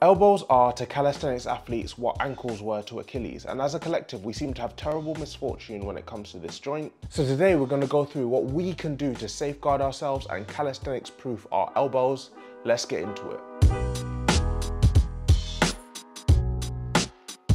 Elbows are to calisthenics athletes what ankles were to Achilles, and as a collective we seem to have terrible misfortune when it comes to this joint. So today we're going to go through what we can do to safeguard ourselves and calisthenics-proof our elbows. Let's get into it.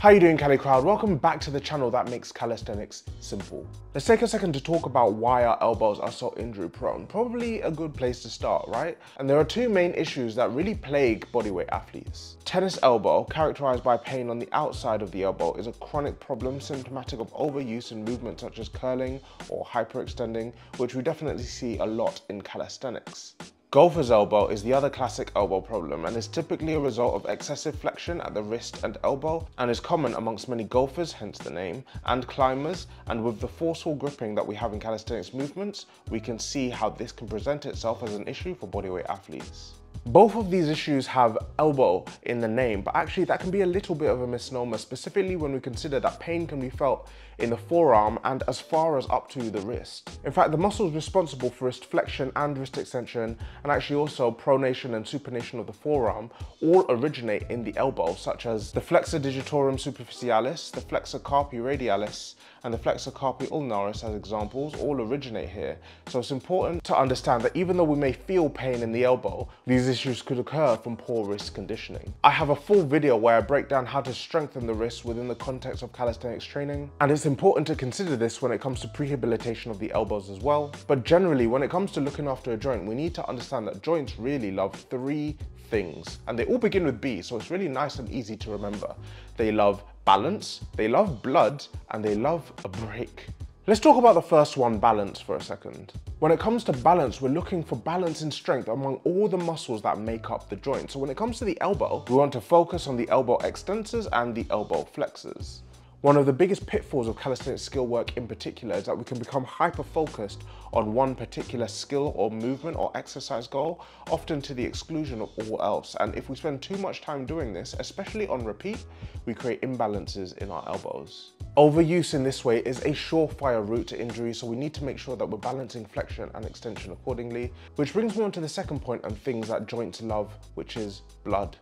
How you doing, Cali Crowd? Welcome back to the channel that makes calisthenics simple. Let's take a second to talk about why our elbows are so injury prone. Probably a good place to start, right? And there are two main issues that really plague bodyweight athletes. Tennis elbow, characterized by pain on the outside of the elbow, is a chronic problem symptomatic of overuse in movements such as curling or hyperextending, which we definitely see a lot in calisthenics. Golfer's elbow is the other classic elbow problem and is typically a result of excessive flexion at the wrist and elbow, and is common amongst many golfers, hence the name, and climbers. And with the forceful gripping that we have in calisthenics movements, we can see how this can present itself as an issue for bodyweight athletes. Both of these issues have elbow in the name, but actually that can be a little bit of a misnomer, specifically when we consider that pain can be felt in the forearm and as far as up to the wrist. In fact, the muscles responsible for wrist flexion and wrist extension, and actually also pronation and supination of the forearm, all originate in the elbow, such as the flexor digitorum superficialis, the flexor carpi radialis, and the flexor carpi ulnaris as examples, all originate here. So it's important to understand that even though we may feel pain in the elbow, these issues could occur from poor wrist conditioning. I have a full video where I break down how to strengthen the wrist within the context of calisthenics training, and it's important to consider this when it comes to prehabilitation of the elbows as well. But generally, when it comes to looking after a joint, we need to understand that joints really love three things, and they all begin with B, so it's really nice and easy to remember. They love balance, they love blood, and they love a break. Let's talk about the first one, balance, for a second. When it comes to balance, we're looking for balance and strength among all the muscles that make up the joint. So when it comes to the elbow, we want to focus on the elbow extensors and the elbow flexors. One of the biggest pitfalls of calisthenics skill work in particular is that we can become hyper-focused on one particular skill or movement or exercise goal, often to the exclusion of all else. And if we spend too much time doing this, especially on repeat, we create imbalances in our elbows. Overuse in this way is a surefire route to injury, so we need to make sure that we're balancing flexion and extension accordingly. Which brings me on to the second point on things that joints love, which is blood.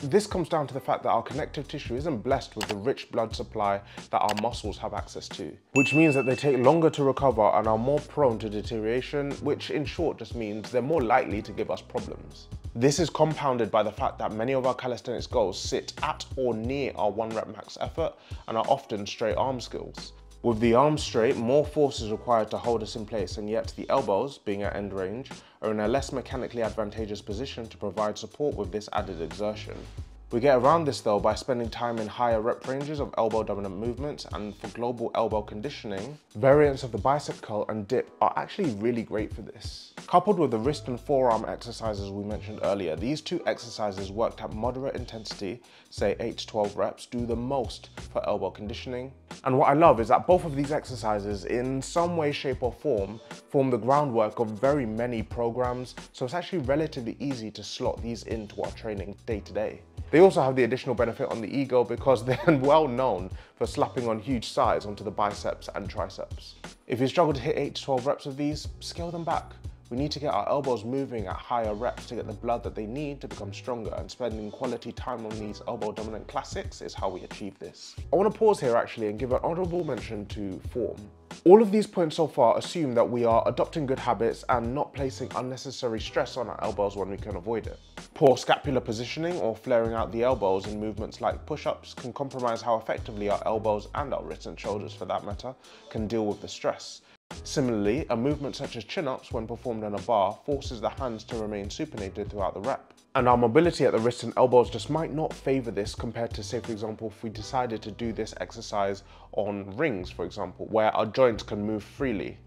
This comes down to the fact that our connective tissue isn't blessed with the rich blood supply that our muscles have access to, which means that they take longer to recover and are more prone to deterioration, which in short just means they're more likely to give us problems. This is compounded by the fact that many of our calisthenics goals sit at or near our 1 rep max effort and are often straight arm skills. With the arms straight, more force is required to hold us in place, and yet the elbows, being at end range, are in a less mechanically advantageous position to provide support with this added exertion. We get around this though by spending time in higher rep ranges of elbow dominant movements, and for global elbow conditioning, variants of the bicep curl and dip are actually really great for this. Coupled with the wrist and forearm exercises we mentioned earlier, these two exercises worked at moderate intensity, say 8 to 12 reps, do the most for elbow conditioning. And what I love is that both of these exercises in some way, shape or form the groundwork of very many programs, so it's actually relatively easy to slot these into our training day to day. They also have the additional benefit on the ego because they're well known for slapping on huge size onto the biceps and triceps. If you struggle to hit 8 to 12 reps of these, scale them back. We need to get our elbows moving at higher reps to get the blood that they need to become stronger, and spending quality time on these elbow dominant classics is how we achieve this. I want to pause here actually and give an honorable mention to form. All of these points so far assume that we are adopting good habits and not placing unnecessary stress on our elbows when we can avoid it. Poor scapular positioning or flaring out the elbows in movements like push-ups can compromise how effectively our elbows, and our wrists and shoulders for that matter, can deal with the stress. Similarly, a movement such as chin-ups when performed on a bar forces the hands to remain supinated throughout the rep. And our mobility at the wrists and elbows just might not favour this compared to, say for example, if we decided to do this exercise on rings, for example, where our joints can move freely.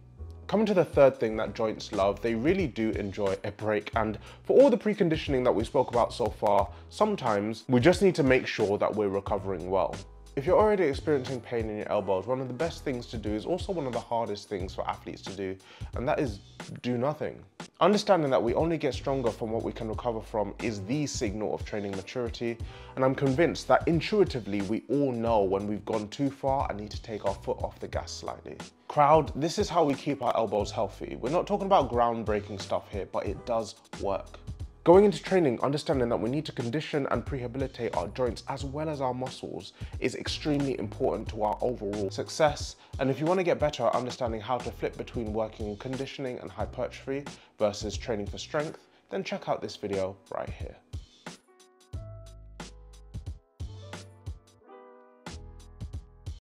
Coming to the third thing that joints love, they really do enjoy a break, and for all the preconditioning that we spoke about so far, sometimes we just need to make sure that we're recovering well. If you're already experiencing pain in your elbows, one of the best things to do is also one of the hardest things for athletes to do, and that is do nothing. Understanding that we only get stronger from what we can recover from is the signal of training maturity, and I'm convinced that intuitively we all know when we've gone too far and need to take our foot off the gas slightly. Crowd, this is how we keep our elbows healthy. We're not talking about groundbreaking stuff here, but it does work. Going into training, understanding that we need to condition and rehabilitate our joints as well as our muscles is extremely important to our overall success. And if you want to get better at understanding how to flip between working on conditioning and hypertrophy versus training for strength, then check out this video right here.